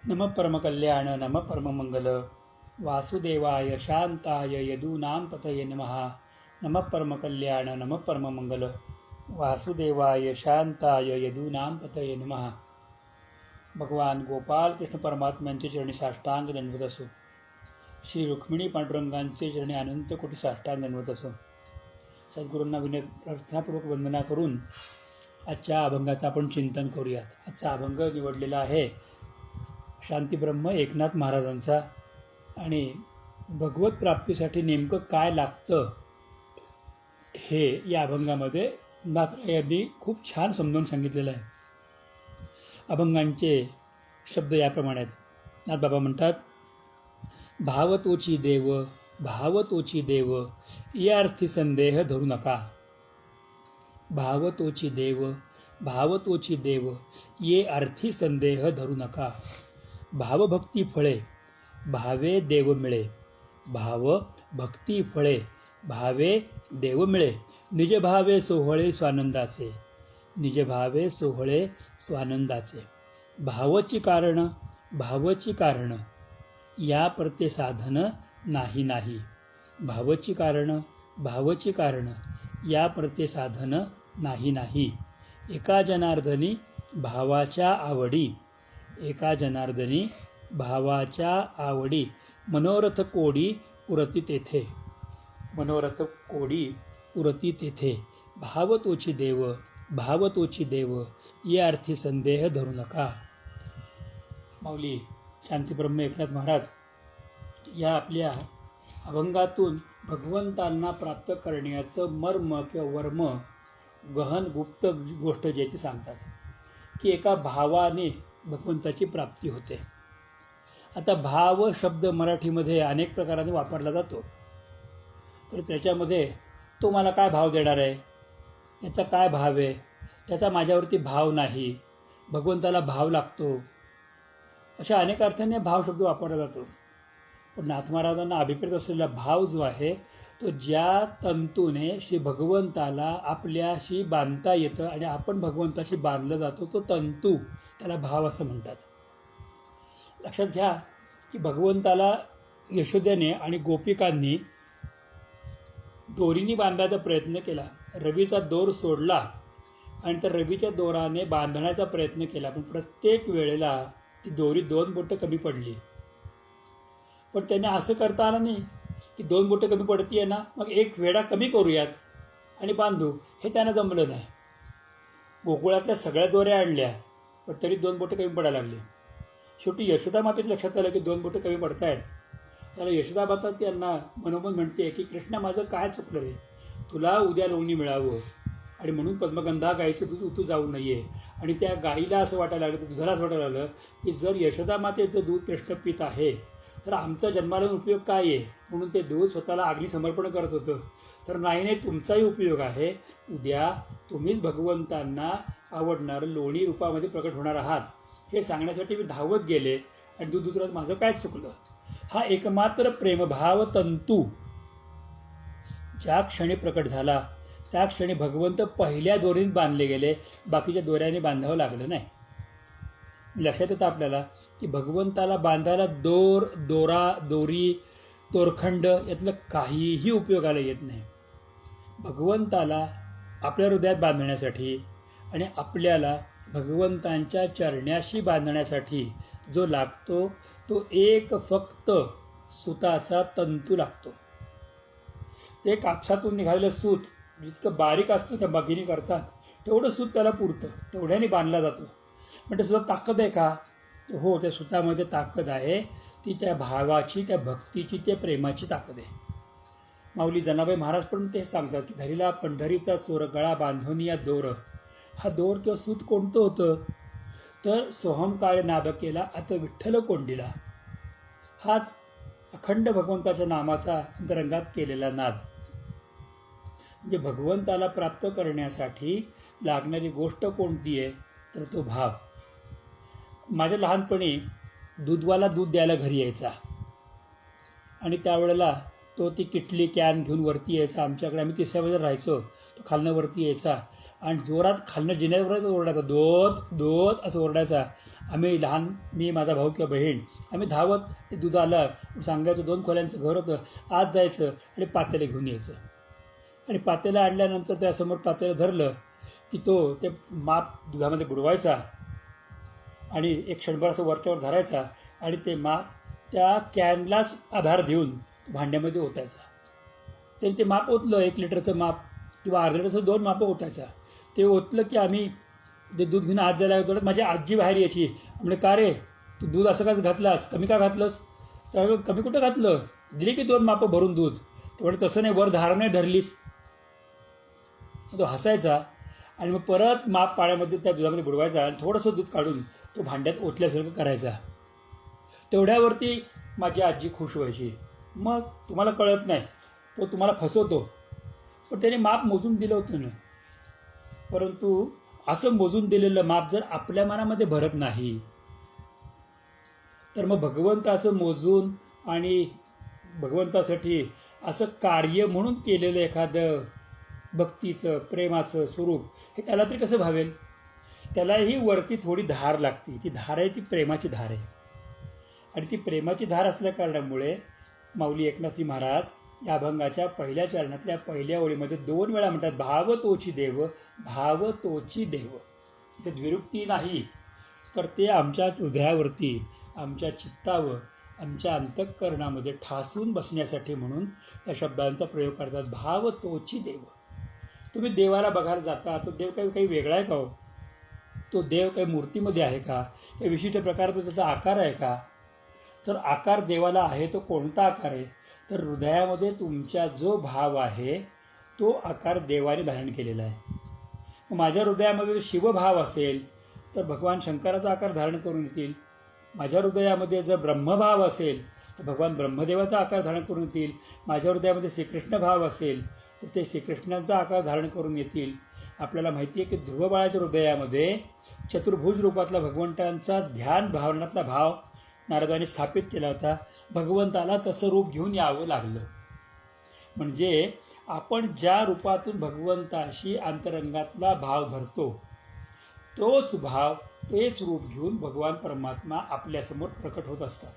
नमः परमकल्याण नमः परममंगल वासुदेवाय शांताय यदूनां पतये नमः। नमः परमकल्याण नमः परममंगल वासुदेवाय शांताय यदूनां पतये नमः। भगवान गोपाल कृष्ण परमात्म्यांचे चरणी साष्टांग दंडवत असो। श्री रुक्मिणी पांडुरंगांचे चरणी अनंत कोटी साष्टांग दंडवत असो। सद्गुरूंना प्रार्थनापूर्वक वंदना करून आजच्या अभंगाचं आपण चिंतन करूयात। आजचा अभंग निवडलेला आहे शांतीब्रह्म एकनाथ महाराजांचा आणि भगवत प्राप्तीसाठी नेमकं काय लागतं हे या अभंगामध्ये नाथ यांनी खूप छान समजावून सांगितलेलं आहे। अभंगांचे शब्द याप्रमाणे आहेत। नाथ बाबा म्हणतात, भाव तोची देव भाव तोची देव या अर्थी संदेह धरू नका। भाव तोची देव भाव तोची देव ये अर्थी संदेह धरू नका। भाव भक्ती फळे भावे देव मिळे। भाव भक्ती फळे भावे देव मिळे। निज भावे सोहळे स्वानंदाचे निज भावे सोहळे स्वानंदाचे। भावची कारण या प्रते साधन नाही नाही। भावची कारण या प्रते साधन नाही नाही। एका जनार्दनी भावाच्या आवडी एका जनार्दनी भावाच्या आवडी। मनोरथ कोडी पुरती तेथे मनोरथ कोडी पुरती तेथे। भाव तोची देव या अर्थी संदेह धरू नका। माऊली शांतीब्रह्म एकनाथ महाराज या आपल्या अभंगातून भगवंतांना प्राप्त करण्याचं मर्म किंवा वर्म गहन गुप्त गोष्ट जे ते सांगतात की एका भावाने भगवंताची प्राप्ती होते। आता भाव शब्द मराठीमध्ये अनेक प्रकाराने वापरला जातो, तर त्याच्यामध्ये तो मला काय भाव देणार आहे, त्याचा काय भाव आहे, त्याचा माझ्यावरती भाव नाही, भगवंताला भाव लागतो, अशा अनेक अर्थाने भाव शब्द वापरला जातो। पण नाथ महाराजांना अभिप्रेत असलेला भाव जो आहे तो ज्या तंतूने श्री भगवंताला आपल्याशी बांधता येतं आणि आपण भगवंताशी बांधलं जातो तो तंतू त्याला भाव असं म्हणतात। लक्षात घ्या की भगवंताला यशोदेने आणि गोपिकांनी दोरीने बांधायचा प्रयत्न केला। रवीचा दोर सोडला आणि त्या रवीच्या दोराने बांधण्याचा प्रयत्न केला, पण प्रत्येक वेळेला ती दोरी 2 बोटं कमी पडली। पण त्याने असं करता आलं नाही की 2 बोटं कमी पडतीये ना, मग एक वेढा कमी करूयात आणि बांधू, हे त्यांना जमलं नाही। गोकुळातल्या सगळ्या दोऱ्या आणल्या पण तरी 2 बोटं कमी पडायला लागली। शेवटी यशोदा मातेच्या लक्षात आलं की 2 बोटं कमी पडतायत। त्याला यशोदा माता त्यांना मनोमन म्हणते की कृष्णा माझं काय चुकलं रे, तुला उद्या लोणी मिळावं आणि म्हणून पद्मगंधा गाईचं दूध उतू जाऊ नये। आणि त्या गाईला असं वाटायला लागलं, दुधाला असं वाटायला लागलं की जर यशोदा मातेचं दूध कृष्ण पित आहे तर आमचा जन्माला उपयोग काय आहे, म्हणून ते दूध स्वतःला अग्नी समर्पण करत होतं। तर नाही तुमचाही उपयोग आहे, उद्या तुम्हीच भगवंतांना आवडणारं लोणी रूपामध्ये प्रकट होणार आहात हे सांगण्यासाठी मी धावत गेले आणि दूध उतरत माझं काय चुकलं। हा एकमात्र प्रेमभाव तंतू ज्या क्षणी प्रकट झाला त्या क्षणी भगवंत पहिल्या दोरीत बांधले गेले, बाकीच्या दोऱ्याने बांधावं लागलं नाही। लक्षात येतं आपल्याला की भगवंताला बांधायला दोरी दोरखंड यातलं काहीही उपयोगाला येत नाही। भगवंताला आपल्या हृदयात बांधण्यासाठी आणि आपल्याला भगवंतांच्या चरण्याशी बांधण्यासाठी जो लागतो तो एक फक्त सुताचा तंतू लागतो। ते कापसातून निघालेलं सूत जितकं बारीक असतं त्या भगिनी करतात तेवढं सूत त्याला पुरतं, तेवढ्याने बांधला जातो। पण त्या सुद्धा ताकद आहे का? हो, त्या सुतामध्ये ताकद आहे, ती त्या भावाची, त्या भक्तीची, त्या प्रेमाची ताकद आहे। माऊली जनाबाई महाराज पण ते सांगतात की धरीला पंढरीचा चोर गळा बांधून या दोर। हा दोर किंवा सूत कोणतं होतं तर सोहमकाळ नाद केला आता विठ्ठल कोंडीला। हाच अखंड भगवंताच्या नामाचा अंतरंगात केलेला नाद। म्हणजे भगवंताला प्राप्त करण्यासाठी लागणारी गोष्ट कोणती आहे तर तो भाव। माझ्या लहानपणी दूधवाला दूध द्यायला घरी यायचा आणि त्यावेळेला तो ती किटली कॅन घेऊन वरती यायचा आमच्याकडे, आम्ही 3ऱ्या मजल्यावर राहायचो, तो खालनं वरती यायचा आणि जोरात खालनं जिन्यावर ओरडायचा, दूध दूध असं ओरडायचा. आम्ही लहान, मी माझा भाऊ किंवा बहीण, आम्ही धावत ते दूध आलं सांगायचं. 2 खोल्यांचं घर होतं. आत जायचं आणि पातेलं घेऊन यायचं. आणि पातेलं आणल्यानंतर त्यासमोर पातेलं धरलं की तो ते माप दुधामध्ये बुडवायचा आणि एक क्षणभर असं वरच्यावर धरायचा आणि ते माप त्या कॅनलाच आधार देऊन भांड्यामध्ये ओतायचा. त्यांनी ते माप ओतलं, 1 लिटरचं माप किंवा अर्ध्या लिटरचं 2 मापं ओतायचा. ते ओतलं की आम्ही ते दूध घेऊन आत जायला लागलो. माझी आजी बाहेर यायची. म्हणजे का रे, तू दूध असं का घातलास, कमी का घातलंस? तर कमी कुठं घातलं, दिली की 2 मापं भरून दूध. तेवढं तसं नाही, वर धार नाही धरलीस. तो हसायचा आणि मग परत माप पाण्यामध्ये त्या दुधामध्ये बुडवायचा आणि थोडंसं दूध काढून तो भांड्यात ओतल्यासारखं करायचा. तेवढ्यावरती माझी आजी खुश व्हायची. मग तुम्हाला कळत नाही, तो तुम्हाला फसवतो, पण त्याने माप मोजून दिलं होतं ना. परंतु असं मोजून दिलेलं माप जर आपल्या मनामध्ये भरत नाही, तर मग भगवंताचं मोजून आणि भगवंतासाठी असं कार्य म्हणून केलेलं एखादं भक्तीचं प्रेमाचं स्वरूप हे त्याला तरी कसं भावेल? त्यालाही वरती थोडी धार लागते. ती धार आहे ती प्रेमाची धार आहे. आणि ती प्रेमाची धार असल्या कारणामुळे माऊली एकनाथजी महाराज या अभंगाच्या पहिल्या चरणातल्या पहिल्या ओळीमध्ये 2 वेळा म्हणतात, भाव तोची देव, भाव तोची देव. तिथे द्विरुक्ती नाही, तर ते आमच्या हृदयावरती, आमच्या चित्तावर, आमच्या अंतःकरणामध्ये ठासून बसण्यासाठी म्हणून त्या शब्दांचा प्रयोग करतात. भाव तोची देव. तुम्ही देवाला बघायला जाता, तो देव काही वेगळा आहे का हो? तो देव काही मूर्तीमध्ये आहे का? काही विशिष्ट प्रकारचा त्याचा आकार आहे का? तर आकार देवाला आहे तो कोणता आकार आहे? तर हृदयामध्ये तुमच्या जो भाव आहे तो आकार देवाने धारण केलेला आहे. माझ्या हृदयामध्ये शिवभाव असेल तर भगवान शंकराचा आकार धारण करून येतील. माझ्या हृदयामध्ये जर ब्रह्मभाव असेल तर भगवान ब्रह्मदेवाचा आकार धारण करून येतील. माझ्या हृदयामध्ये श्रीकृष्ण भाव असेल तर ते श्रीकृष्णाचा आकार धारण करून येतील. आपल्याला माहिती आहे की ध्रुव बाळाच्या हृदयामध्ये चतुर्भुज रूपातला भगवंतांचा ध्यान भावनातला भाव नारदाने स्थापित केला होता. भगवंताला तसं रूप घेऊन यावं लागलं. म्हणजे आपण ज्या रूपातून भगवंताशी अंतरंगातला भाव धरतो तोच भाव, तेच रूप घेऊन भगवान परमात्मा आपल्यासमोर प्रकट होत असतात.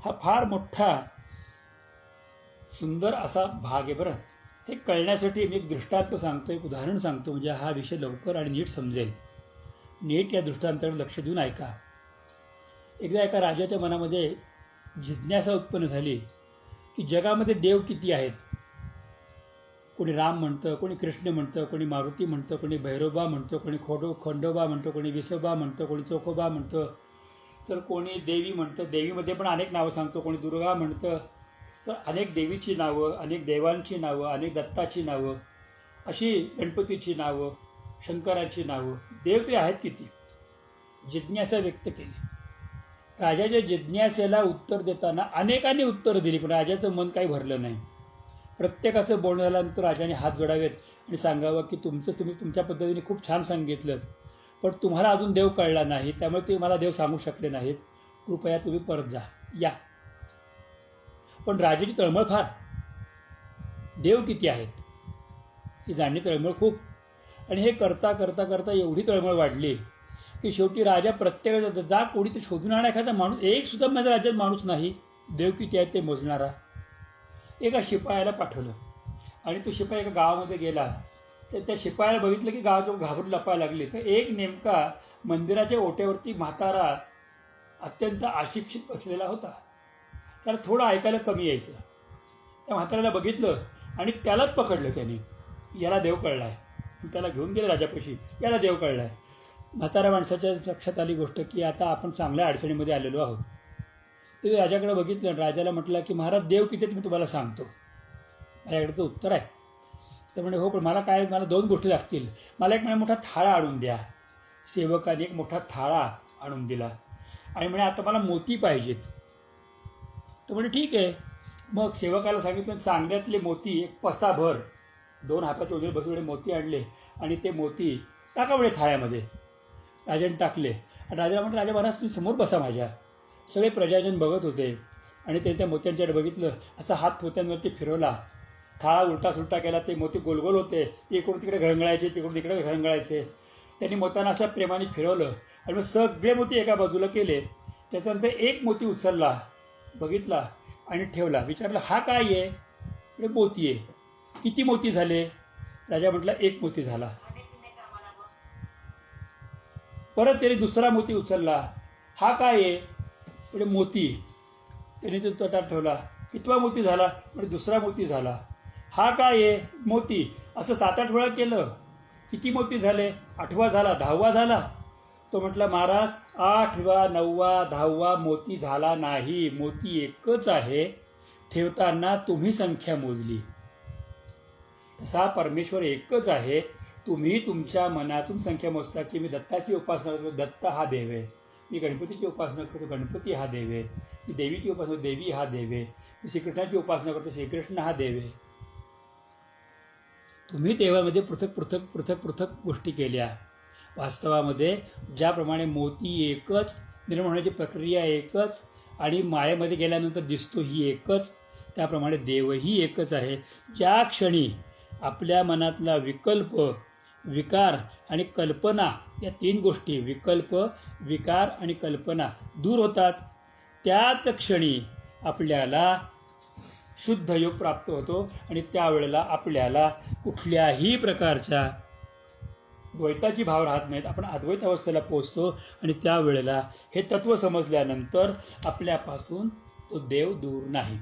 हा फार मोठा सुंदर असा भाग आहे. बरं, हे कळण्यासाठी मी एक दृष्टांत सांगतो, एक उदाहरण सांगतो, म्हणजे हा विषय लवकर आणि नीट समजेल. नीट या दृष्टांताकडे लक्ष देऊन ऐका. एकदा एका राजाच्या मनामध्ये जिज्ञासा उत्पन्न झाली की जगामध्ये देव किती आहेत. कोणी राम म्हणतं, कोणी कृष्ण म्हणतं, कोणी मारुती म्हणतं, कोणी भैरोबा म्हणतं, कोणी खंडोबा म्हणतं, कोणी विसोबा म्हणतं, कोणी चोखोबा म्हणतं, तर कोणी देवी म्हणतं. देवीमध्ये पण अनेक नावं सांगतो. कोणी दुर्गा म्हणतं. तर अनेक देवीची नावं, अनेक देवांची नावं, अनेक दत्ताची नावं, अशी गणपतीची नावं, शंकराची नावं. देव ते आहेत किती? जिज्ञासा व्यक्त केली. राजाच्या जिज्ञासेला उत्तर देताना अनेकांनी उत्तरं दिली, पण राजाचं मन काही भरलं नाही. प्रत्येकाचं बोलणं झाल्यानंतर राजाने हात जोडावेत आणि सांगावं की तुम्ही तुमच्या पद्धतीने खूप छान सांगितलं, पण तुम्हाला अजून देव कळला नाही, त्यामुळे तुम्ही मला देव सांगू शकले नाहीत. कृपया तुम्ही परत जा, या. पण राजाची तळमळ फार. देव किती आहेत ही जाणणी तळमळ खूप. आणि हे करता करता करता एवढी तळमळ वाढली की शेवटी राजा प्रत्येकाचा जा कोणी ते शोधून आणा एखादा माणूस. एक सुद्धा माझ्या राज्यात माणूस नाही देव किती आहेत ते मोजणारा. एका शिपायाला पाठवलं आणि तो शिपाई एका गावामध्ये गेला. तर त्या शिपायाला बघितलं की गावात घाबरून लपायला लागले. तर एक नेमका मंदिराच्या ओट्यावरती म्हातारा अत्यंत अशिक्षित बसलेला होता. त्याला थोडं ऐकायला कमी यायचं. त्या म्हाताऱ्याला बघितलं आणि त्यालाच पकडलं त्याने. याला देव कळलाय. त्याला घेऊन गेले राजापाशी. याला देव कळलाय. म्हाताऱ्या माणसाच्या लक्षात आली गोष्ट की आता आपण चांगल्या अडचणीमध्ये आलेलो आहोत. ते राजाकडे बघितलं. राजाला म्हटलं की महाराज देव किती मी तुम्हाला सांगतो. माझ्याकडे तर उत्तर आहे. तर म्हणे हो, पण मला 2 गोष्टी लागतील. मला एक मोठा थाळा आणून द्या. सेवकाने एक मोठा थाळा आणून दिला आणि म्हणे आता मला मोती पाहिजेत. तो म्हणे ठीक आहे. मग सेवकाला सांगितलं चांगल्यातले मोती एक पसाभर 2 हाताच्या उंदीर बसवले मोती आणले आणि ते मोती टाका म्हणे थाळ्यामध्ये. राजाने टाकले आणि राजाला म्हटलं राजा महाराज तुम्ही समोर बसा माझ्या. सगळे प्रजाजन बघत होते आणि ते त्या मोत्यांच्याकडे बघितलं. असा हात मोत्यांवरती फिरवला थाळा उलटा सुलटा केला ते मोती गोलगोल होते, ते इकडून तिकडे घरंगळायचे, तिकडून तिकडे घरंगळायचे. त्यांनी मोत्यांना अशा प्रेमाने फिरवलं आणि मग सगळे मोती एका बाजूला केले. त्याच्यानंतर एक मोती उचलला, बघितला आणि ठेवला. विचारलं हा काय आहे? मोती आहे. किती मोती झाले? राजा म्हटला एक मोती झाला. परत त्याने दुसरा मोती उचलला. हा काय आहे? मोती. त्याने तो तटात ठेवला. कितवा मोती झाला? म्हणजे दुसरा मोती झाला. हा काय आहे? मोती. असं 7-8 वेळा केलं. किती मोती झाले? 8वा झाला, 10वा झाला. तो म्हटला महाराज 8वा 9वा 10वा मोती झाला नाही. मोती एकच आहे. ठेवताना तुम्ही संख्या मोजली. तसा परमेश्वर एकच आहे. तुम्ही तुमच्या मनातून संख्या मोजता की मी दत्ताची उपासना करतो, दत्त हा देव आहे. मी गणपतीची उपासना करतो, गणपती हा देव आहे. मी देवीची उपासना करतो, देवी हा देव आहे. मी श्रीकृष्णाची उपासना करतो, श्रीकृष्ण हा देव आहे. तुम्ही देवामध्ये पृथक पृथक पृथक पृथक गोष्टी केल्या. वास्तवामध्ये ज्याप्रमाणे मोती एकच, निर्माण होण्याची प्रक्रिया एकच आणि मायेमध्ये गेल्यानंतर दिसतो ही एकच, त्याप्रमाणे देवही एकच आहे. ज्या क्षणी आपल्या मनातला विकल्प, विकार आणि कल्पना या 3 गोष्टी विकल्प, विकार आणि कल्पना दूर होतात, त्याच क्षणी आपल्याला शुद्ध योग प्राप्त होतो आणि त्यावेळेला आपल्याला कुठल्याही प्रकारच्या द्वैताची भाव राहत नाहीत. आपण अद्वैत अवस्थेला पोहोचतो आणि त्यावेळेला हे तत्व समजल्यानंतर आपल्यापासून तो देव दूर नाही.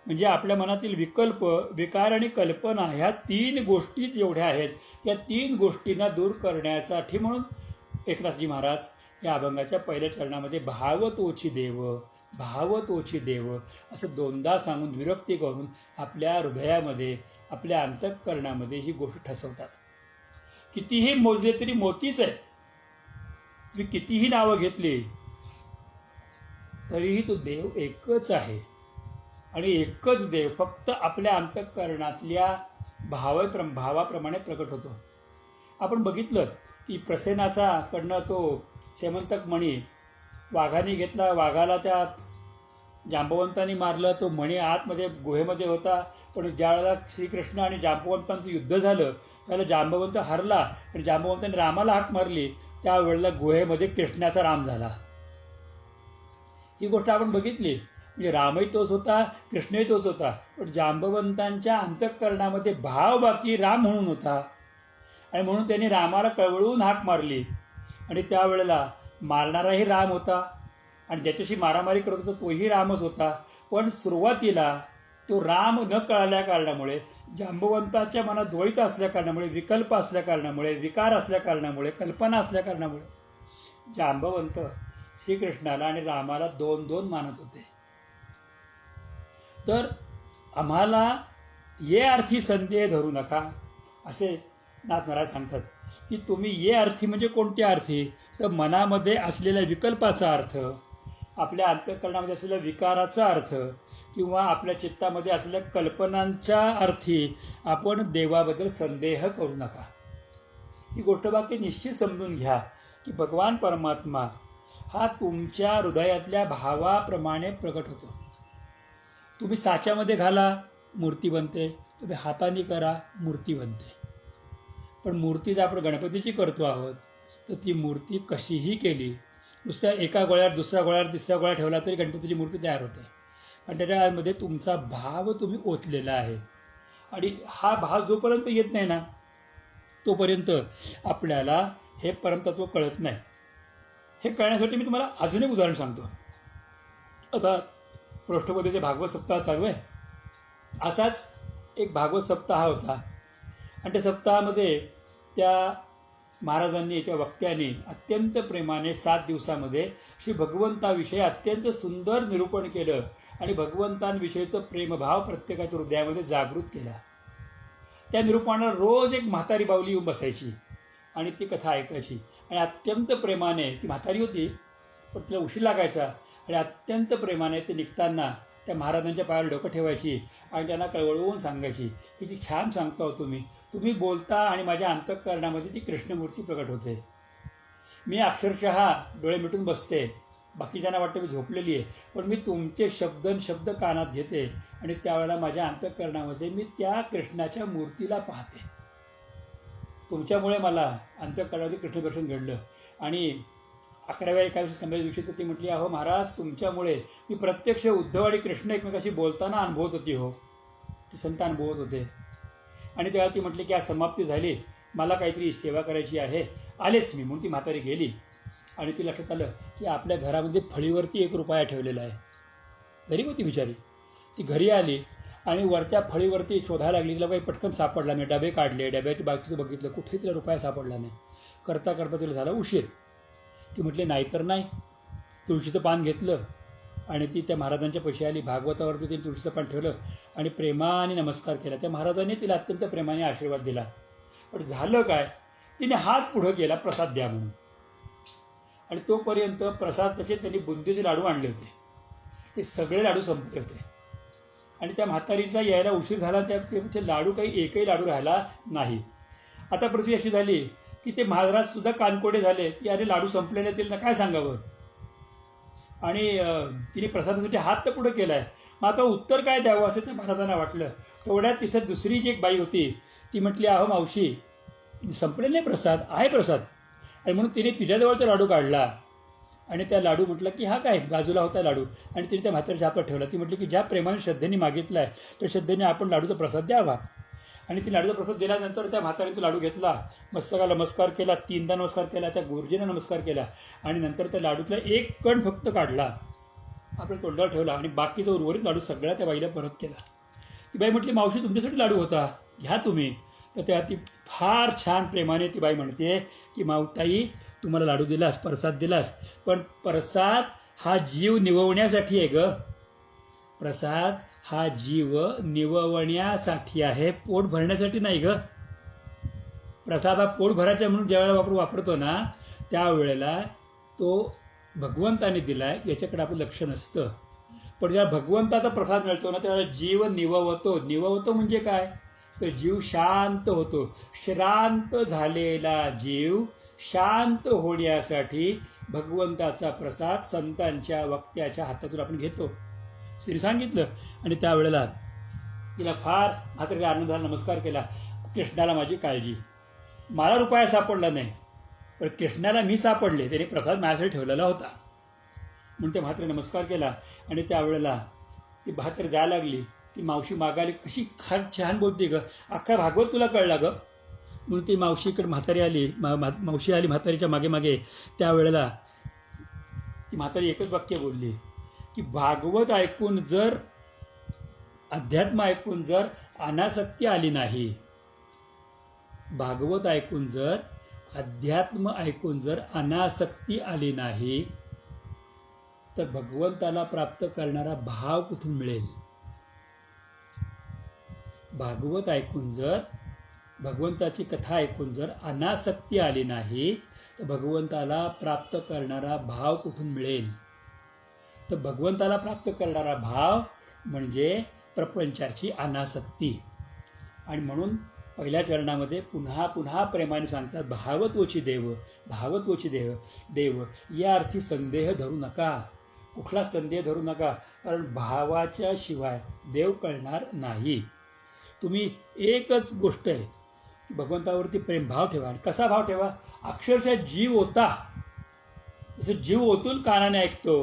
म्हणजे आपल्या मनातील विकल्प, विकार आणि कल्पना ह्या 3 गोष्टी जेवढ्या आहेत त्या 3 गोष्टींना दूर करण्यासाठी म्हणून एकनाथजी महाराज या अभंगाच्या पहिल्या चरणामध्ये भाव तोची देव, भाव तोची देव असं 2दा सांगून विरक्ती करून आपल्या हृदयामध्ये, आपल्या अंतःकरणामध्ये ही गोष्ट ठसवतात. कितीही मोजले तरी मोतीच आहे. मी कितीही नावं घेतली तरीही तो देव एकच आहे आणि एकच देव फक्त आपल्या अंतःकरणातल्या भावाप्रमाणे प्रकट होतो. आपण बघितलं की प्रसेनाचा कडनं तो सेमंतक मणी वाघाने घेतला, वाघाला त्या जांबवंतांनी मारलं. तो मणी आतमध्ये गुहेमध्ये होता, पण ज्यावेळेला श्रीकृष्ण आणि जांबवंतांचं युद्ध झालं त्याला जांबवंत हरला आणि जांबवंतांनी रामाला हाक मारली. त्यावेळेला गुहेमध्ये कृष्णाचा राम झाला. ही गोष्ट आपण बघितली. म्हणजे रामही तोच होता, कृष्णही तोच होता, पण जांबवंतांच्या अंतःकरणामध्ये भाव बाकी राम म्हणून होता आणि म्हणून त्यांनी रामाला कळवळून हाक मारली आणि त्यावेळेला मारणाराही राम होता आणि ज्याच्याशी मारामारी करत होता तोही रामच होता. पण सुरुवातीला तो राम न कळाल्या कारणामुळे, जांबवंताच्या मनात द्वैत असल्या कारणामुळे, विकल्प असल्या कारणामुळे, विकार असल्या कारणामुळे, कल्पना असल्या कारणामुळे जांबवंत श्रीकृष्णाला आणि रामाला 2-2 मानत होते. तर आम्हाला ये अर्थी संदेह धरू नका असे नाथ महाराज सांगतात की तुम्ही ये अर्थी म्हणजे कोणत्या अर्थी? तर मनामध्ये असलेल्या विकल्पाचा अर्थ, आपल्या अंतःकरणामध्ये असलेल्या विकाराचा अर्थ किंवा आपल्या चित्तामध्ये असलेल्या कल्पनांच्या अर्थी आपण देवाबद्दल संदेह करू नका. ही गोष्ट बाकी निश्चित समजून घ्या की भगवान परमात्मा हा तुमच्या हृदयातल्या भावाप्रमाणे प्रकट होतो. तुम्ही साच्यामध्ये घाला, मूर्ती बनते. तुम्ही हाताने करा, मूर्ती बनते. पण मूर्ती जर आपण गणपतीची करतो आहोत तर ती मूर्ती कशीही केली, नुसत्या एका गोळ्यावर दुसऱ्या गोळ्यावर तिसऱ्या गोळ्या ठेवला तरी गणपतीची मूर्ती तयार होते. कारण त्याच्यामध्ये तुमचा भाव तुम्ही ओतलेला आहे आणि हा भाव जोपर्यंत येत नाही ना तोपर्यंत आपल्याला हे परमतत्व कळत नाही. हे कळण्यासाठी मी तुम्हाला अजून एक उदाहरण सांगतो. आता पृष्ठपोथीचे भागवत सप्ताह चालू आहे. असाच एक भागवत सप्ताह होता आणि त्या सप्ताहामध्ये त्या महाराजांनी, त्या वक्त्याने अत्यंत प्रेमाने 7 दिवसामध्ये श्री भगवंताविषयी अत्यंत सुंदर निरूपण केलं आणि भगवंतांविषयीचं प्रेमभाव प्रत्येकाच्या हृदयामध्ये जागृत केला. त्या निरूपणाला रोज एक म्हातारी बावली येऊन बसायची आणि ती कथा ऐकायची आणि अत्यंत प्रेमाने, ती म्हातारी होती पण तिला उशीर लागायचा आणि अत्यंत प्रेमाने ते निघताना त्या महाराजांच्या पायावर डोकं ठेवायची आणि त्यांना कळवळून सांगायची की ती छान सांगतो तुम्ही बोलता आणि माझ्या अंतःकरणामध्ये ती कृष्णमूर्ती प्रकट होते. मी अक्षरशः डोळे मिटून बसते. बाकीच्यांना वाटतं मी झोपलेली आहे, पण मी तुमचे शब्द कानात घेते आणि त्यावेळेला माझ्या अंतःकरणामध्ये मी त्या कृष्णाच्या मूर्तीला पाहते. तुमच्यामुळे मला अंतःकरणामध्ये कृष्णदर्शन घडलं. आणि 11व्या एकादशी स्तंभाच्या दिवशी तर ती म्हटली, अहो महाराज, तुमच्यामुळे मी प्रत्यक्ष उद्धव आणि कृष्ण एकमेकाशी बोलताना अनुभवत होती. हो, ती संत अनुभवत होते. आणि तेव्हा ती म्हटली की आज समाप्ती झाली, मला काहीतरी सेवा करायची आहे, आलेच मी. म्हणून ती म्हातारी गेली. आणि ती लक्षात आलं की आपल्या घरामध्ये फळीवरती 1 रुपया ठेवलेला आहे. गरीब होती बिचारी. ती घरी आली आणि वरच्या फळीवरती शोधायला लागली. तिला काही पटकन सापडला नाही. डबे काढले, डब्याची बाजूचं बघितलं, कुठे तिला रुपया सापडला नाही. करता करता तिला झाला उशीर. ती म्हटली नाही तर नाही. तुळशीचं पान घेतलं आणि ती त्या महाराजांच्या पैशी आली. भागवतावरती तिने तुळशीचं पान ठेवलं आणि प्रेमाने नमस्कार केला. त्या महाराजांनी तिला अत्यंत प्रेमाने आशीर्वाद दिला. पण झालं काय, तिने हात पुढं केला प्रसाद द्या म्हणून. आणि तोपर्यंत प्रसाद तसे त्यांनी बुंदीचे लाडू आणले होते. ते सगळे लाडू संपले होते. आणि त्या म्हातारीचा यायला उशीर झाला. त्या लाडू काही एकही लाडू राहिला नाही. आता परिस्थिती अशी झाली की ते महाराज सुद्धा कानकोडे झाले की अरे लाडू संपलेले, त्यांना काय सांगावं. आणि तिने प्रसादासाठी हात तर पुढे केलाय, मग आता उत्तर काय द्यावं असं त्या महाराजांना वाटलं. तेवढ्यात तिथं दुसरी जी एक बाई होती ती म्हटली, अहो मावशी, संपले नाही प्रसाद, आहे प्रसाद. आणि म्हणून तिने तिच्याजवळचा लाडू काढला आणि त्या लाडू म्हटलं की हा काय, बाजूला होता लाडू. आणि तिने त्या म्हातारीच्या हातात ठेवला. ती म्हटली की ज्या प्रेमाने श्रद्धेने मागितलाय त्या श्रद्धेने आपण लाडूचा प्रसाद द्यावा. आणि ती लाडूचा प्रसाद दिल्यानंतर त्या म्हातारीने तो लाडू घेतला, मस्तकाला नमस्कार केला, 3दा नमस्कार केला, त्या गुरुजीने नमस्कार केला आणि नंतर त्या लाडूतला 1 कण फक्त काढला, आपल्या तोंडावर ठेवला आणि बाकीचा उर्वरित लाडू सगळ्या त्या बाईला परत केला. ती बाई म्हटली, मावशी तुमच्यासाठी लाडू होता, घ्या तुम्ही. तर त्या ती फार छान प्रेमाने ती बाई म्हणते की मावताई, तुम्हाला लाडू दिलास, प्रसाद दिलास, पण प्रसाद हा जीव निववण्यासाठी आहे ग. प्रसाद हा जीव निववण्यासाठी आहे, पोट भरण्यासाठी नाही ग. प्रसाद हा पोट भरायचा म्हणून ज्यावेळेला आपण वापरतो ना, त्यावेळेला तो भगवंताने दिलाय याच्याकडे आपलं लक्ष नसतं. पण जेव्हा भगवंताचा प्रसाद मिळतो ना, त्यावेळेला जीव निववतो. निववतो म्हणजे काय, तर जीव शांत होतो. श्रांत झालेला जीव शांत होण्यासाठी भगवंताचा प्रसाद संतांच्या वक्त्याच्या हातातून आपण घेतो, श्री सांगितलं. आणि त्यावेळेला तिला फार म्हातारीला आनंद झाला, नमस्कार केला. कृष्णाला माझी काळजी, मला रुपया सापडला नाही, पण कृष्णाला मी सापडले, त्याने प्रसाद माझ्यासाठी ठेवलेला होता. म्हणून त्या म्हातारी नमस्कार केला. आणि त्यावेळेला ती म्हातारी जायला लागली. ती मावशी मागाली, कशी छान बोलते ग, अख्खा भागवत तुला कळला ग. म्हणून ती मावशीकडे म्हातारी आली, मावशी आली म्हातारीच्या मागे मागे. त्यावेळेला ती म्हातारी एकच वाक्य बोलली की भागवत ऐकून जर, अध्यात्म ऐकून जर अनासक्ती आली नाही, भागवत ऐकून जर, अध्यात्म ऐकून जर अनासक्ती आली नाही, तर भगवंताला प्राप्त करणारा भाव कुठून मिळेल. भागवत ऐकून जर, भगवंताची कथा ऐकून जर अनासक्ती आली नाही, तर भगवंताला प्राप्त करणारा भाव कुठून मिळेल. तर भगवंताला प्राप्त करणारा भाव म्हणजे प्रपंचाची अनासक्ती. आणि म्हणून पहिल्या चरणामध्ये पुन्हा पुन्हा प्रेमाने सांगतात, भावत्वची देव, भावत्वची देव देव, या अर्थी संदेह धरू नका. कुठला संदेह धरू नका, कारण भावाच्या शिवाय देव कळणार नाही. तुम्ही एकच गोष्ट आहे की भगवंतावरती प्रेमभाव ठेवा. आणि कसा भाव ठेवा, अक्षरशः जीव ओता. जसं जीव ओतून कानाने ऐकतो,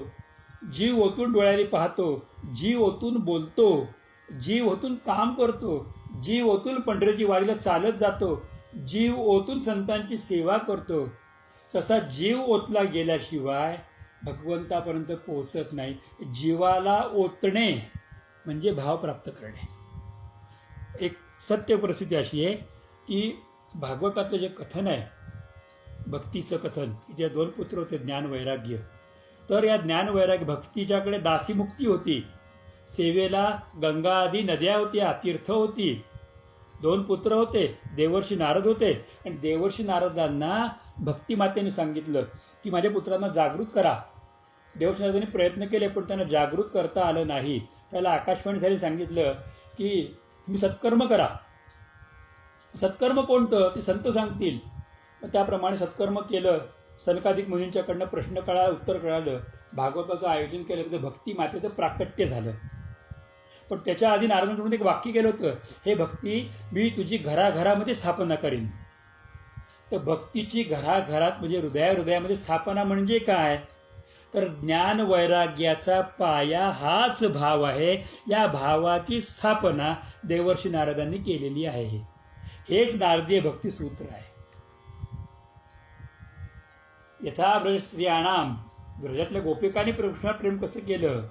जीव ओतून डोळ्याने पाहतो, जीव ओतून बोलतो, जीव ओतून काम करतो, जीव ओतून पंढरीची वारीला चालत जातो, जीव ओतून संतांची सेवा करतो, तसा जीव ओतला गेल्याशिवाय भगवंतापर्यंत पोहोचत नाही. जीवाला ओतणे म्हणजे भाव प्राप्त करणे. एक सत्य परिस्थिती अशी आहे की भागवतातलं जे कथन आहे, भक्तीचं कथन, की जे 2 पुत्र होते, ज्ञान वैराग्य. तर या ज्ञान वैराग्य भक्तीच्याकडे दासीमुक्ती होती, सेवेला गंगा आदी नद्या होत्या, तीर्थ होती. 2 पुत्र होते, देवर्षी नारद होते. आणि देवर्षी नारदांना भक्तिमातेने सांगितलं की माझ्या पुत्रांना जागृत करा. देवर्षी नारदांनी प्रयत्न केले, पण त्यांना जागृत करता आलं नाही. त्याला आकाशवाणीसाठी सांगितलं की तुम्ही सत्कर्म करा. सत्कर्म कोणतं ते संत सांगतील. त्याप्रमाणे सत्कर्म केलं सनकादिक मुनींच्याकडनं प्रश्न कळा उत्तर कळालं, भागवताचं आयोजन केलं तर भक्ती मातेचं प्राकट्य झालं. पण त्याच्या आधी नारदांकडून एक वाक्य केलं होतं, हे भक्ती मी तुझी घराघरामध्ये स्थापना करीन. तर भक्तीची घराघरात म्हणजे हृदयामध्ये स्थापना म्हणजे काय, तर ज्ञान वैराग्याचा पाया हाच भाव आहे. या भावाची स्थापना देवर्षी नारदांनी केलेली आहे. हेच नारदीय भक्ती सूत्र आहे. यथा ब्रज स्त्रियाणाम, ब्रजातल्या गोपिकांनी कृष्णावर प्रेम कसं केलं,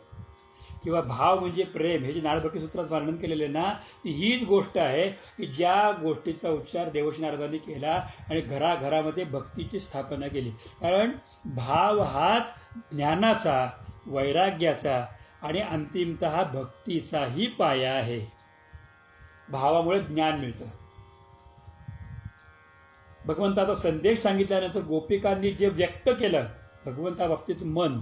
किंवा भाव म्हणजे प्रेम, हे जे नारद भक्ती सूत्रात वर्णन केलेलं आहे ना, ती हीच गोष्ट आहे की ज्या गोष्टीचा उच्चार देवर्षी नारदांनी केला आणि घराघरामध्ये भक्तीची स्थापना केली. कारण भाव हाच ज्ञानाचा, वैराग्याचा आणि अंतिमतः भक्तीचाही पाया आहे. भावामुळे ज्ञान मिळतं. भगवंताचा संदेश सांगितल्यानंतर गोपिकांनी जे व्यक्त केलं भगवंताबाबतीत मन,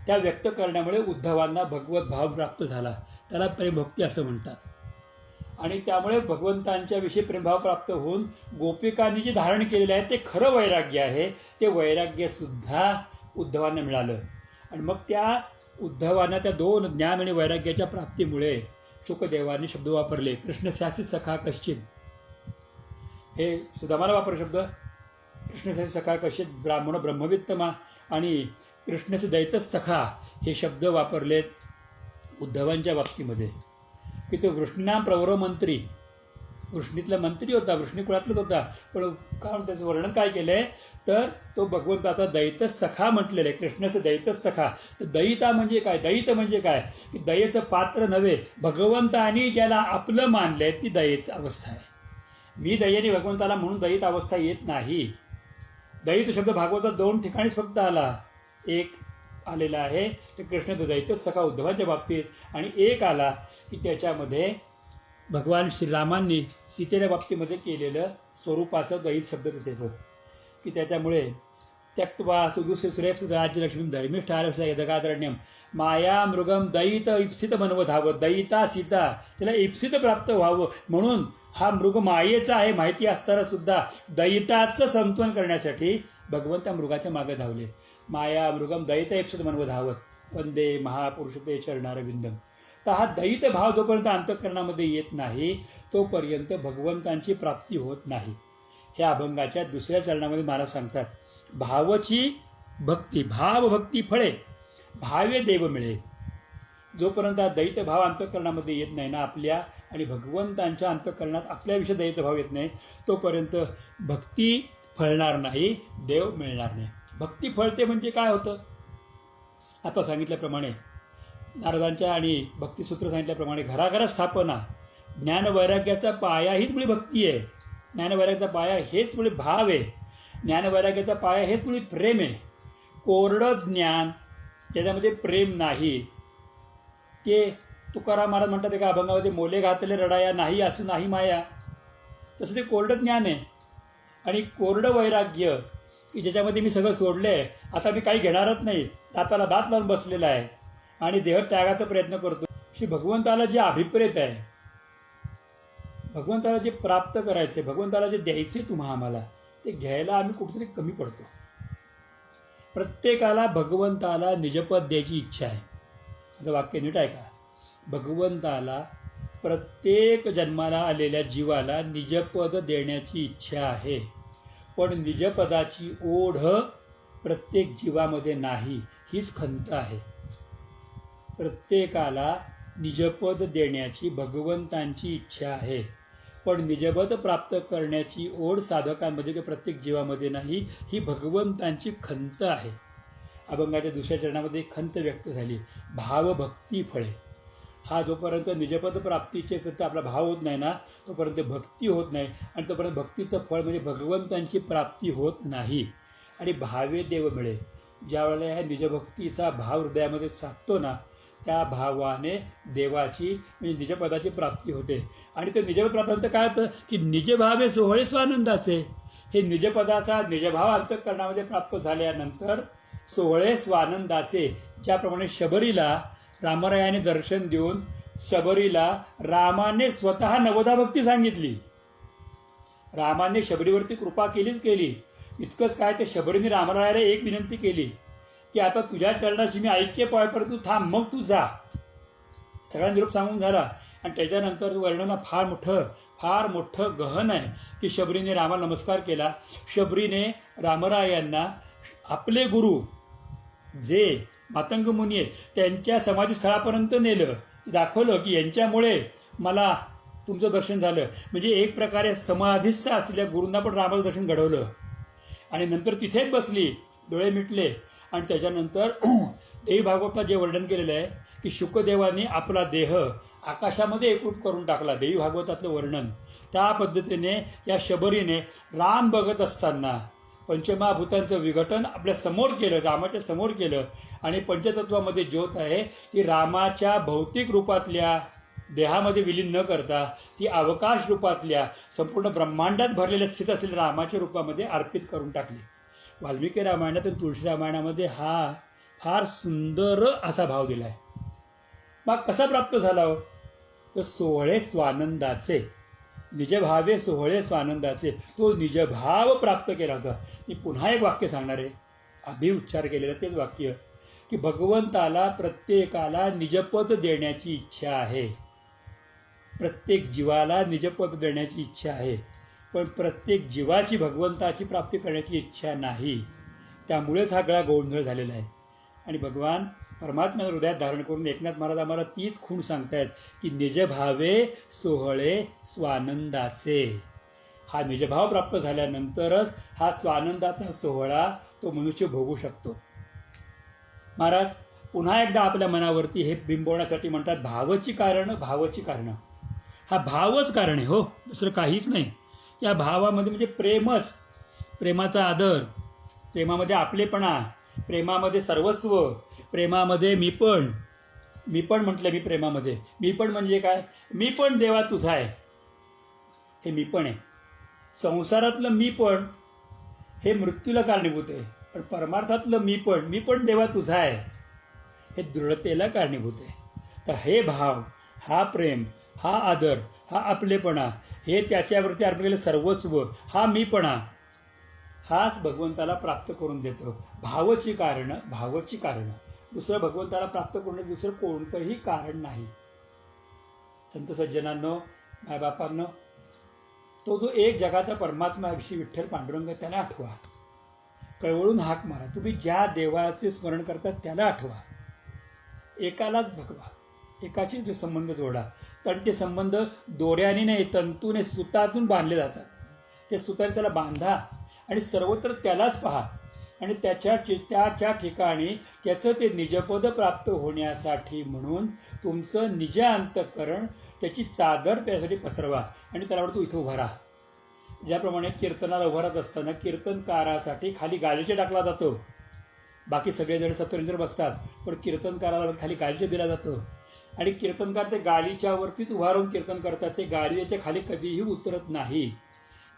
त्या व्यक्त करण्यामुळे उद्धवांना भगवत भाव प्राप्त झाला. त्याला प्रेमभक्ती असं म्हणतात. आणि त्यामुळे भगवंतांच्या विषयी प्रेमभाव प्राप्त होऊन गोपिकांनी जे धारण केलेलं आहे ते खरं वैराग्य आहे. ते वैराग्य सुद्धा उद्धवांना मिळालं. आणि मग त्या उद्धवांना त्या दोन ज्ञान आणि वैराग्याच्या प्राप्तीमुळे शुकदेवांनी शब्द वापरले, कृष्णस्यासी सखा कश्चित. हे सुदामाला वापर शब्द, कृष्णस्यासी सखा कश्चित ब्राह्मण ब्रह्मवित्तमा आणि कृष्णचे दैतच सखा हे शब्द वापरलेत उद्धवांच्या बाबतीमध्ये. की तो वृष्णीनाम प्रवर मंत्री, वृष्णीतला मंत्री होता, वृष्णी कुळातलाच होता, पण कारण त्याचं वर्णन काय केलंय, तर तो भगवंताचा दैतच सखा म्हटलेलं आहे. कृष्णाचं दैतच सखा. तर दैता म्हणजे काय, दैत म्हणजे काय, की दयेचं पात्र नव्हे, भगवंतानी ज्याला आपलं मानलंय ती दयेची अवस्था आहे. मी दयेने भगवंताला म्हणून दयित अवस्था येत नाही. दयित शब्द भागवतात 2 ठिकाणीच फक्त आला. एक आलेला आहे ते कृष्ण दैतच सखा उद्धवाच्या बाबतीत, आणि एक आला की त्याच्यामध्ये भगवान श्रीरामांनी सीतेच्या बाबतीमध्ये केलेलं स्वरूपाचं दैत शब्द येतो. की त्याच्यामुळे त्यक्त्वा सुदुःश्रेप्स राज्यलक्ष्मी धर्मिष्ठ यदगादरण्यम माया मृगम दैत इप्सित मनवधावं. दैता सीता त्याला इप्सित प्राप्त व्हावं म्हणून हा मृग मायेचा आहे माहिती असताना सुद्धा दैताचं संतुलन करण्यासाठी भगवंत मृगाच्या मागे धावले. माया मृगम दैत इप्सित मनवधावत वंदे महापुरुष ते चरणारविंदम. तर हा दैत भाव जोपर्यंत अंतःकरणामध्ये येत नाही तोपर्यंत भगवंतांची प्राप्ती होत नाही. ह्या अभंगाच्या दुसऱ्या चरणामध्ये महाराज सांगतात, भावची भक्ती, भाव भक्ती फळे भावे देव मिळे. जोपर्यंत दैत भाव अंतःकरणामध्ये येत नाही ना आपल्या, आणि भगवंतांच्या अंतःकरणात आपल्याविषयी दैत भाव येत नाही, तोपर्यंत भक्ती फळणार नाही, देव मिळणार नाही. भक्ती फळते म्हणजे काय होतं, आता सांगितल्याप्रमाणे नारदांच्या आणि भक्तिसूत्र सांगितल्याप्रमाणे घराघरात स्थापना, ज्ञान वैराग्याचा पाया हीच मुळी भक्ती आहे. ज्ञान वैराग्याचा पाया हेच मुळी भाव आहे. ज्ञान वैराग्याचा पाया हेच मुळी प्रेम आहे. कोरडं ज्ञान ज्याच्यामध्ये प्रेम नाही, ते तुकाराम महाराज म्हणतात एका अभंगामध्ये, मोले घातले रडाया नाही असं नाही माया. तसं ते कोरडं ज्ञान आहे. आणि कोरडं वैराग्य की ज्याच्यामध्ये मी सगळं सोडलंय, आता मी काही घेणारच नाही, दाताला दात लावून बसलेला आहे आणि देहत्यागाचा प्रयत्न करतो. श्री भगवंताला जे अभिप्रेत आहे, भगवंताला जे प्राप्त करायचे, भगवंताला जे द्यायचे तुम्हा आम्हाला, ते घ्यायला आम्ही कुठेतरी कमी पडतो. प्रत्येकाला भगवंताला निजपद द्यायची इच्छा आहे. आता वाक्य नीट ऐका. भगवंताला प्रत्येक जन्माला आलेल्या जीवाला निजपद देण्याची इच्छा आहे, पण निजपदाची ओढ प्रत्येक जीवामध्ये नाही, हीच खंत आहे. प्रत्येकाला निजपद देण्याची भगवंतांची इच्छा आहे, पण निजपद प्राप्त करण्याची ओढ साधकांमध्ये किंवा प्रत्येक जीवामध्ये नाही, ही भगवंतांची खंत आहे. अभंगाच्या दुसऱ्या चरणामध्ये खंत व्यक्त झाली, भावभक्ती फळे. हा जोपर्यंत निजपद प्राप्तीचे प्रति आपला भाव होत नाही ना, तोपर्यंत भक्ती होत नाही, आणि तोपर्यंत भक्तीचं फळ म्हणजे भगवंतांची प्राप्ती होत नाही. आणि भावे देव मिळे. ज्या वेळेला ह्या निजभक्तीचा भाव हृदयामध्ये साधतो ना, त्या भावाने देवाची म्हणजे निजपदाची प्राप्ती होते. आणि ते निजपद प्राप्त काय होतं की निजभावे सोहळे स्वानंदाचे. हे निजपदाचा निजभाव अंतःकरणामध्ये प्राप्त झाल्यानंतर सोहळे स्वानंदाचे. ज्याप्रमाणे शबरीला रामरायाने दर्शन देऊन शबरीला रामाने स्वतः नवदा भक्ती सांगितली. रामाने शबरीवरती कृपा केलीच केली, इतकंच काय, ते शबरीने रामरायाला एक विनंती केली की आता तुझ्या चरणाशी मी ऐक्य पायपर्यंत तू थांब, मग तू जा. सगळा निरोप सांगून झाला. आणि त्याच्यानंतर वर्णन फार मोठं गहन आहे की शबरीने रामाला नमस्कार केला. शबरीने रामरायांना आपले गुरु जे मातंग मुनी आहेत त्यांच्या समाधीस्थळापर्यंत नेलं, दाखवलं की यांच्यामुळे मला तुमचं दर्शन झालं. म्हणजे एक प्रकारे समाधीस्थ असलेल्या गुरूंना पण रामाचं दर्शन घडवलं. आणि नंतर तिथेच बसली, डोळे मिटले. आणि त्याच्यानंतर देवी भागवतात जे वर्णन केलेलं आहे की शुकदेवाने आपला देह आकाशामध्ये एकरूप करून टाकला, देवी भागवतातलं वर्णन. त्या पद्धतीने या शबरीने राम बघत असताना पंचमहाभूतांचं विघटन आपल्या समोर केलं, रामाच्या समोर केलं. आणि पंचतत्वामध्ये ज्योत आहे ती रामाच्या भौतिक रूपातल्या देहामध्ये विलीन न करता ती अवकाश रूपातल्या संपूर्ण ब्रह्मांडात भरलेल्या स्थित असलेल्या रामाच्या रूपामध्ये अर्पित करून टाकली. वाल्मिकी रामायणात आणि तुळशी रामायणामध्ये हा फार सुंदर असा भाव दिलाय. मग कसा प्राप्त झाला हो? तर सोहळे स्वानंदाचे, निजभावे सोहळे स्वानंदाचे, तो निजभाव प्राप्त केला होता. मी पुन्हा एक वाक्य सांगणार आहे, अभिउच्चार केलेलं तेच वाक्य की भगवंताला प्रत्येकाला निजपद देण्याची इच्छा आहे. प्रत्येक जीवाला निजपद देण्याची इच्छा आहे, पण प्रत्येक जीवाची भगवंताची प्राप्ती करण्याची इच्छा नाही. त्यामुळेच हा गळा गोंधळ झालेला आहे. आणि भगवान परमात्म्याला हृदयात धारण करून एकनाथ महाराज आम्हाला तीच खूण सांगतायत की निजभावे सोहळे स्वानंदाचे. हा निजभाव प्राप्त झाल्यानंतरच हा स्वानंदाचा सोहळा तो मनुष्य भोगू शकतो. महाराज पुन्हा एकदा आपल्या मनावरती हे बिंबवण्यासाठी म्हणतात भावची कारण, भावची कारण. हा भावच कारण आहे हो, दुसरं काहीच नाही. या भावामध्ये म्हणजे प्रेमच, प्रेमाचा आदर, प्रेमामध्ये आपलेपणा, प्रेमामध्ये सर्वस्व, प्रेमामध्ये मी पण म्हटलं मी प्रेमामध्ये. मी पण म्हणजे काय? मी पण देवा तुझा आहे, हे मी पण आहे. संसारातलं मी पण हे मृत्यूला कारणीभूत आहे, पण परमार्थातलं मी पण देवा तुझा आहे हे दृढतेला कारणीभूत आहे. तर हे भाव, हा प्रेम, हा आदर, हा आपलेपणा, हे त्याच्यावरती अर्पण केलेलं सर्वस्व, हा मीपणा, हाच भगवंताला प्राप्त करून देतो. भावची कारण. दुसरं भगवंताला प्राप्त करण्याचं दुसरं कोणतंही कारण नाही. संत सज्जनांनो, मायबापांनो, तो जो एक जगाचा परमात्मा विषयी विठ्ठल पांडुरंग त्याला आठवा. कळवळून हाक मारा. तुम्ही ज्या देवाचे स्मरण करतात त्याला आठवा. एकालाच भगवा, एकाशी जो संबंध जोडा. तर ते संबंध दोऱ्याने नाही, तंतूने, सुतातून बांधले जातात. ते सुताने त्याला बांधा आणि सर्वत्र त्यालाच पहा. आणि त्याच्या ठिकाणी त्याचं ते निजपद प्राप्त होण्यासाठी म्हणून तुमचं निज अंतःकरण त्याची चादर त्यासाठी पसरवा आणि त्याला तू इथं उभा राहा. ज्याप्रमाणे कीर्तनाला उभा राहत असताना कीर्तनकारासाठी खाली गालिचा टाकला जातो. बाकी सगळेजण सप्तरंजन बसतात, पण कीर्तनकाराला खाली गालिचा दिला जातो. आणि कीर्तनकार ते गालिच्यावरतीच उभा राहून कीर्तन करतात. ते गालिच्या खाली कधीही उतरत नाही,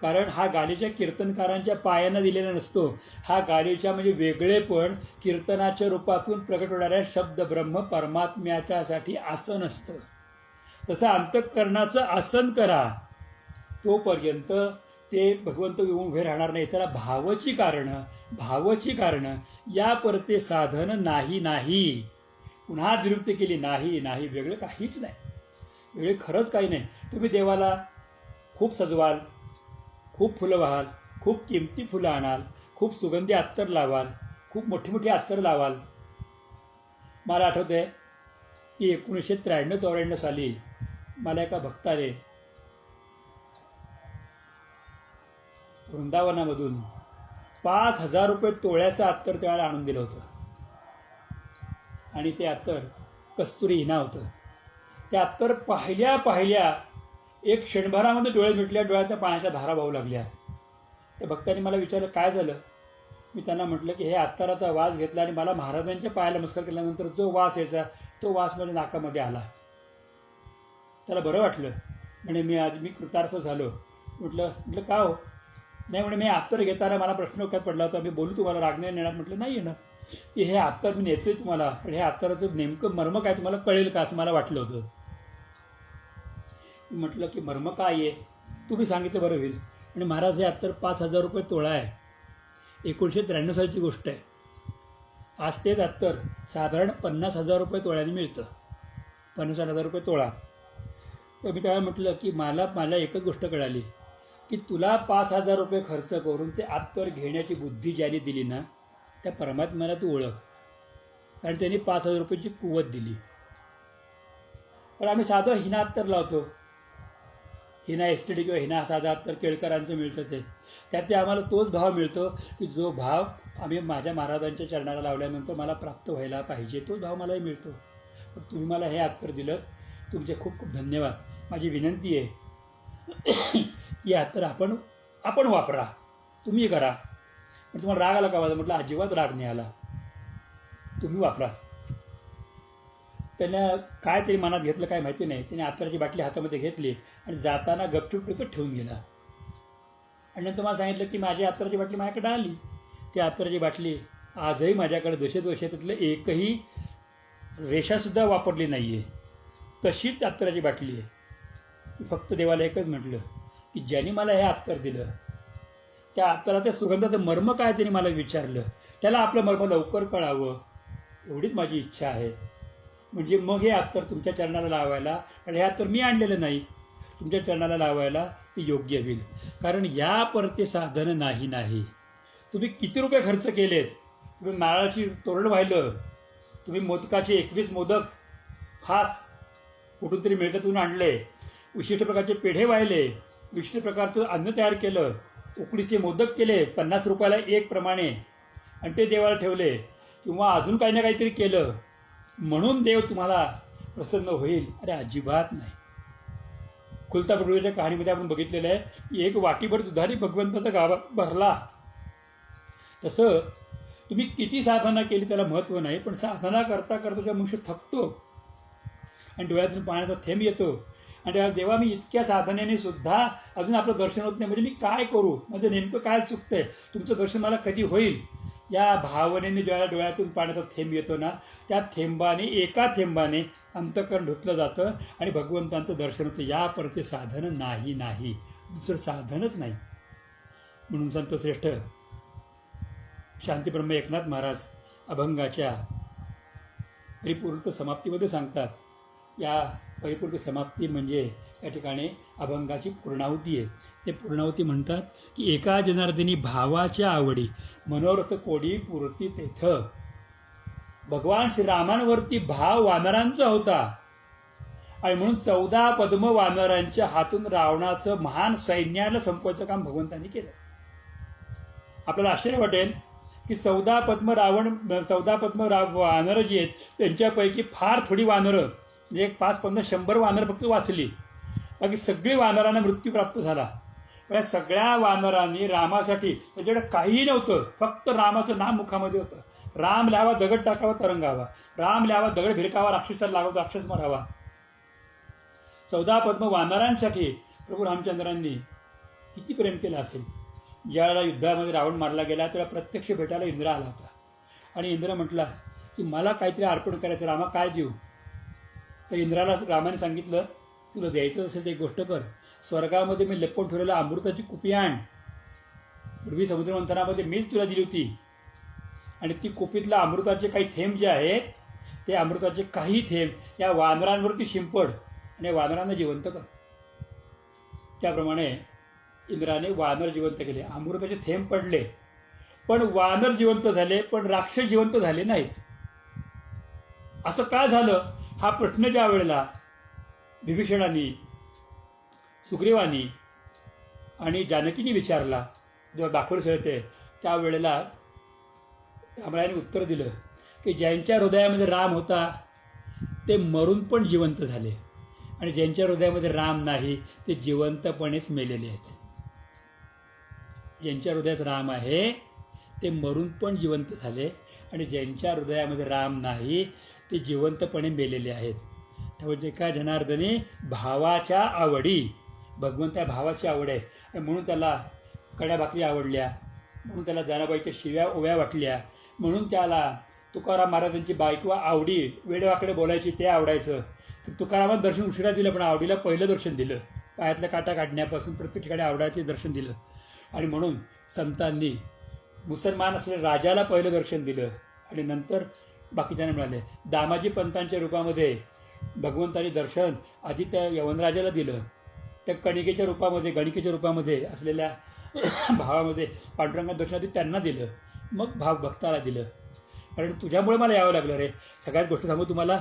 कारण हा गालिचा कीर्तनकारांच्या पायांना दिलेला नसतो. हा गालिचा म्हणजे वेगळेपण कीर्तनाच्या रूपातून प्रकट होणाऱ्या शब्द ब्रह्म परमात्म्याच्यासाठी आसन असतं. तसं अंतःकरणाचं आसन करा, तोपर्यंत ते भगवंत येऊन उभे राहणार नाही. त्याला भावची कारण या परते साधन नाही. पुन्हा विरुक्त केली नाही, वेगळं काहीच नाही, वेगळे खरंच काही नाही. तुम्ही देवाला खूप सजवाल, खूप फुलं व्हाल, खूप किमती फुलं आणाल, खूप सुगंधी अत्तर लावाल, खूप मोठी अत्तर लावाल. मला आठवतंय की 1993-94 साली मला एका भक्ताने वृंदावनामधून 5,000 रुपये तोळ्याचं अत्तर त्याला आणून दिलं होतं. आणि ते अत्तर कस्तुरी हिना होतं. ते अत्तर पाहिल्या एक क्षणभरामध्ये डोळे मिटल्या, डोळ्याच्या पाण्याच्या धारा वाहू लागल्या. त्या भक्तांनी मला विचारलं काय झालं. मी त्यांना म्हटलं की हे अत्तराचा वास घेतला आणि मला महाराजांच्या पायाला नमस्कार केल्यानंतर जो वास यायचा तो वास माझ्या नाकामध्ये आला. त्याला बरं वाटलं. म्हणे मी कृतार्थ झालो. म्हटलं का हो? नाही म्हणे मी अत्तर घेताना मला प्रश्न काय पडला होता, मी बोलू तुम्हाला, राग नाही येणार. म्हटलं नाही येणार, की हे अत्तर मी नेतोय तुम्हाला, पण हे अत्तराचं नेमकं मर्म काय तुम्हाला कळेल का असं मला वाटलं होतं. म्हटलं की मर्म काय आहे तुम्ही सांगितलं बरं होईल. आणि महाराज हे अत्तर 5,000 रुपये तोळा आहे. 1993 सालची गोष्ट आहे. आज तेच अत्तर साधारण 50,000 रुपये तोळ्याने मिळतं. 50,000 रुपये तोळा. तर मी त्याला म्हटलं की मला एकच गोष्ट कळाली की तुला 5,000 रुपये खर्च करून ते अत्तर घेण्याची बुद्धी ज्याने दिली ना, त्या परमात्म्याला तू ओळख. कारण त्यांनी 5,000 रुपयाची कुवत दिली. पण आम्ही साधं हिना अत्तर लावतो. हिना STD किंवा हिना साधा अत्तर केळकरांचं मिळतं ते. त्यात आम्हाला तोच भाव मिळतो की जो भाव आम्ही माझ्या महाराजांच्या चरणाला लावल्यानंतर मला प्राप्त व्हायला पाहिजे, तोच भाव मलाही मिळतो. पण तुम्ही मला हे अत्तर दिलं, तुमचे खूप खूप धन्यवाद. माझी विनंती आहे की अत्तर आपण वापरा, तुम्ही करा. पण तुम्हाला राग आला का माझा? म्हटलं अजिबात राग नाही आला, तुम्ही वापरा. त्यानं काय तरी मनात घेतलं काय माहिती नाही. त्याने अत्तराची बाटली हातामध्ये घेतली आणि जाताना गपचूप टिपत ठेवून गेला. आणि नंतर मला सांगितलं की माझी अत्तराची बाटली माझ्याकडे आली. ती अत्तराची बाटली आजही माझ्याकडे दशेत एकही रेषासुद्धा वापरली नाही आहे, तशीच अत्तराची बाटली आहे. फक्त देवाला एकच म्हटलं की ज्यांनी मला हे अत्तर दिलं, त्या अत्तराच्या सुगंधाचं मर्म काय त्यांनी मला विचारलं, त्याला आपलं मर्म लवकर कळावं, एवढीच माझी इच्छा आहे. म्हणजे मग हे अत्तर तुमच्या चरणाला लावायला, आणि हे अत्तर मी आणलेलं नाही, तुमच्या चरणाला लावायला ते योग्य होईल. कारण या परते साधन नाही. तुम्ही किती रुपये खर्च केलेत, तुम्ही नारळाची तोरण वाहिलं, तुम्ही मोदकाचे 21 मोदक खास कुठून तरी मिळतं तुम्ही आणले, विशिष्ट प्रकारचे पेढे वाहिले, विशिष्ट प्रकारचं अन्न तयार केलं, उकडीचे मोदक केले 50 रुपयाला एक प्रमाणे, आणि ते देवाला ठेवले, किंवा अजून काही ना काहीतरी केलं म्हणून देव तुम्हाला प्रसन्न होईल. अरे अजिबात नाही. खुलता बडूच्या कहाणीमध्ये आपण बघितलेलं आहे की एक वाटीभर दुधाने भगवंताचा गाभा भरला. तसं तुम्ही किती साधना केली त्याला महत्व नाही, पण साधना करता करता मनुष्य थकतो आणि डोळ्यातून पाण्याचा थेंब येतो. आणि तेव्हा देवा मी इतक्या साधनेने सुद्धा अजून आपलं दर्शन होत नाही, म्हणजे मी काय करू, म्हणजे नेमकं काय चुकतंय, तुमचं दर्शन मला कधी होईल. या भावनेने ज्यावेळेला डोळ्यातून पाण्याचा थेंब येतो ना, त्या थेंबाने एका थेंबाने अंतःकरण धुतलं जातं आणि भगवंतांचं दर्शन होतं. या परते साधन नाही, दुसरं साधनच नाही. म्हणून संत श्रेष्ठ शांतीब्रह्म एकनाथ महाराज अभंगाच्या परिपूर्ण समाप्तीमध्ये सांगतात. या परिपूर्ण समाप्ती म्हणजे या ठिकाणी अभंगाची पूर्णाहुती आहे. ते पूर्णाहुती म्हणतात की एका जनार्दनी भावाच्या आवडी मनोरथ कोडी पूर्ती तेथ. भगवान श्रीरामांवरती भाव वानरांचा होता आणि म्हणून 14 पद्म वानरांच्या हातून रावणाचं महान सैन्याला संपवायचं काम भगवंतांनी केलं. आपल्याला आश्चर्य वाटेल की 14 पद्म वानरं जी आहेत त्यांच्यापैकी फार थोडी वानरं, म्हणजे 5-15-100 वानरं फक्त वाचली, बाकी सगळी वानरांना मृत्यू प्राप्त झाला. पण या सगळ्या वानरांनी रामासाठी त्याच्याकडे काहीही नव्हतं, फक्त रामाचं नाम मुखामध्ये होतं. राम ल्यावा दगड टाकावा तरंगावा, राम ल्यावा दगड भिरकावा राक्षसाला लागावा राक्षस मरावा. 14 पद्म वानरांसाठी प्रभू रामचंद्रांनी किती प्रेम केलं असेल. ज्यावेळेला युद्धामध्ये रावण मारला गेला तेव्हा प्रत्यक्ष भेटायला इंद्र आला होता आणि इंद्र म्हटला की मला काहीतरी अर्पण करायचं, रामा काय देऊ. तर इंद्राला रामाने सांगितलं तुला द्यायचं असेल तर एक गोष्ट कर, स्वर्गामध्ये मी लपवून ठेवलेलं अमृताची कुपी आण. पूर्वी समुद्रमंथनामध्ये मीच तुला दिली होती, आणि ती कुपीतला अमृताचे काही थेंब जे आहेत ते अमृताचे काही थेंब या वानरांवरती शिंपड आणि वानरांना जिवंत कर. त्याप्रमाणे इंद्राने वानर जिवंत केले, अमृताचे थेंब पडले, पण वानर जिवंत झाले, पण राक्षस जिवंत झाले नाहीत. असं का झालं हा प्रश्न ज्या वेळेला विभीषणाने, सुग्रीवानी आणि जानकीने विचारला, जेव्हा दाखवलं सगळं त्यावेळेला रामायणाने उत्तर दिलं की ज्यांच्या हृदयामध्ये राम होता ते मरून पण जिवंत झाले, आणि ज्यांच्या हृदयामध्ये राम नाही ते जिवंतपणेच मेलेले आहेत. ज्यांच्या हृदयात राम आहे ते मरून पण जिवंत झाले, आणि ज्यांच्या हृदयामध्ये राम नाही ते जिवंतपणे मेलेले आहेत. त्यामुळे एका जनार्दनी भावाच्या आवडी, भगवंता भावाची आवड आहे, आणि म्हणून त्याला कड्या भाकरी आवडल्या, म्हणून त्याला जनाबाईच्या शिव्या ओव्या वाटल्या, म्हणून त्याला तुकाराम महाराजांची बायको आवडी, वेडेवाकडे बोलायची ते आवडायचं. तर तुकारामात दर्शन उशिरा दिलं, पण आवडीला पहिलं दर्शन दिलं. पायातला काटा काढण्यापासून प्रत्येक ठिकाणी आवडायचे दर्शन दिलं. आणि म्हणून संतांनी मुसलमान असलेल्या राजाला पहिलं दर्शन दिलं आणि नंतर बाकीच्यांना मिळाले. दामाजी पंतांच्या रूपामध्ये भगवंतानी दर्शन आधी त्या यवनराजाला दिलं, त्या गणिकेच्या रूपामध्ये असलेल्या भावामध्ये पांडुरंगा दर्शन आधी त्यांना दिलं, मग भाव भक्ताला दिलं. कारण तुझ्यामुळे मला यावं लागलं रे. सगळ्यात गोष्ट सांगू तुम्हाला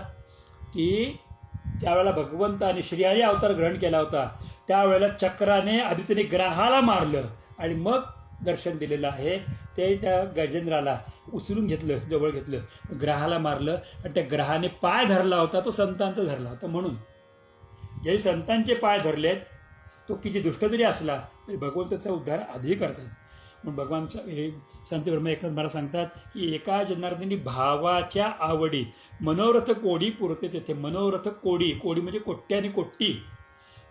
की त्यावेळेला भगवंताने श्रीहरी अवतार ग्रहण केला होता. त्यावेळेला चक्राने आधी त्याने ग्रहाला मारलं आणि मग दर्शन दिलेलं आहे. ते त्या गजेंद्राला उचलून घेतलं, जवळ घेतलं, ग्रहाला मारलं आणि त्या ग्रहाने पाय धरला होता तो संतांचा धरला होता. म्हणून ज्यावेळी संतांचे पाय धरलेत तो किती दुष्ट जरी असला तरी भगवंताचा उद्धार आधी करतात. म्हणून भगवानचा हे संत ब्रह्म एकनाथ महाराज सांगतात की एका जनार्दनी भावाच्या आवडी मनोरथ कोडी पुरते तेथे. मनोरथ कोडी, कोडी म्हणजे कोट्याने कोट्टी.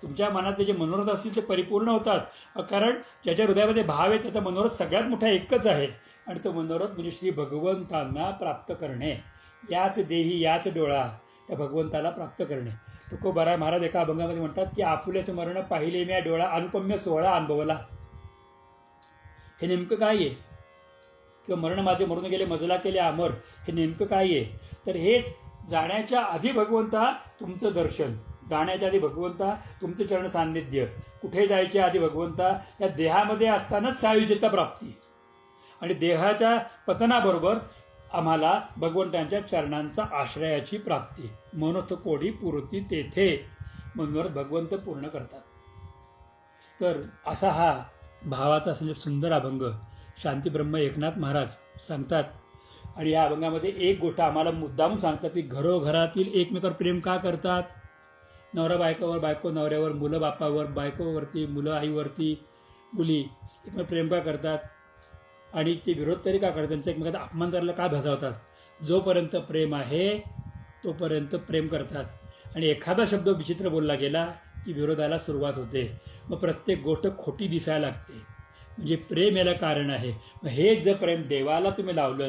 तुमच्या मनात जे मनोरथ असतील ते परिपूर्ण होतात. कारण ज्याच्या हृदयामध्ये भाव आहे त्याचा मनोरथ सगळ्यात मोठा एकच आहे आणि तो मनोरथ म्हणजे श्री भगवंतांना प्राप्त करणे. याच देही याच डोळा, त्या भगवंताला प्राप्त करणे. तुकोबाराय महाराज एका अभंगामध्ये म्हणतात की आपुलेच मरण पाहिले म्या डोळा, अनुपम्य सोहळा अनुभवला. हे नेमकं काय आहे? किंवा मरण माझे मरून गेले मजला केले अमर, हे नेमकं काय आहे? तर हेच जाण्याच्या आधी भगवंता तुमचं दर्शन, जाण्याच्या आधी भगवंता तुमचं चरण सान्निध्य, कुठे जायच्या आधी भगवंता या देहामध्ये असतानाच सायुज्यता प्राप्ती आणि देहाच्या पतनाबरोबर आम्हाला भगवंतांच्या चरणांचा आश्रयाची प्राप्ती. मनोरथ कोडी पुरती तेथे, मनोरथ भगवंत पूर्ण करतात. तर असा हा भावाचा असलेला सुंदर अभंग शांतीब्रह्म एकनाथ महाराज सांगतात. आणि या अभंगामध्ये एक गोष्ट आम्हाला मुद्दामून सांगतात की घरोघरातील एकमेकावर प्रेम का करतात. नवरा बायकोवर, बायको नवऱ्यावर, मुलं बापावर, बायकोवरती मुलं आईवरती, मुली एकमेकावर प्रेम का करतात आणि ते विरोध तरी का करतात, त्यांचा एकमेकांचा अपमान करायला का धजावतात. जोपर्यंत प्रेम आहे तोपर्यंत प्रेम करतात आणि एखादा शब्द विचित्र बोलला गेला की विरोधाला सुरुवात होते. मग प्रत्येक गोष्ट खोटी दिसायला लागते. म्हणजे प्रेम याला कारण आहे. मग हेच जर प्रेम देवाला तुम्ही लावलं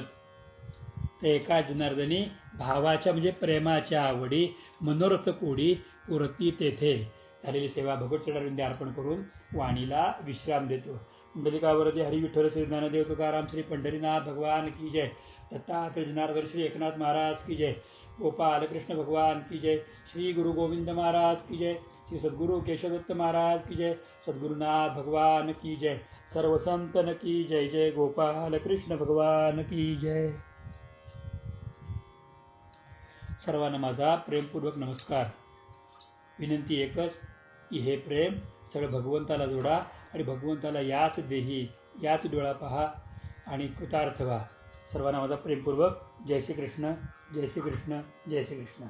तर एका जनार्दनी भावाच्या म्हणजे प्रेमाच्या आवडी मनोरथ कोडी पुरती तेथे. झालेली सेवा भगवत चरणारविंदी अर्पण करून वाणीला विश्राम देतो. कुंडलिकावरती हरी विठ्ठल श्री ज्ञानदेव तुकाराम श्री पंढरीनाथ भगवान की जय. दत्तात्रय जनार्दन श्री एकनाथ महाराज की जय. गोपाल कृष्ण भगवान की जय. श्री गुरु गोविंद महाराज की जय. श्री सद्गुरु केशवदत्त महाराज की जय. सद्गुरुनाथ भगवान की जय. सर्व संतन की जय. जय गोपाल कृष्ण भगवान की जय. सर्वांना माझा प्रेमपूर्वक नमस्कार. विनंती एकच की हे प्रेम सगळं भगवंताला जोडा आणि भगवंताला याच देही याच डोळा पहा आणि कृतार्थ व्हा. सर्वांना माझा प्रेमपूर्वक जय श्री कृष्ण, जय श्री कृष्ण, जय श्री कृष्ण.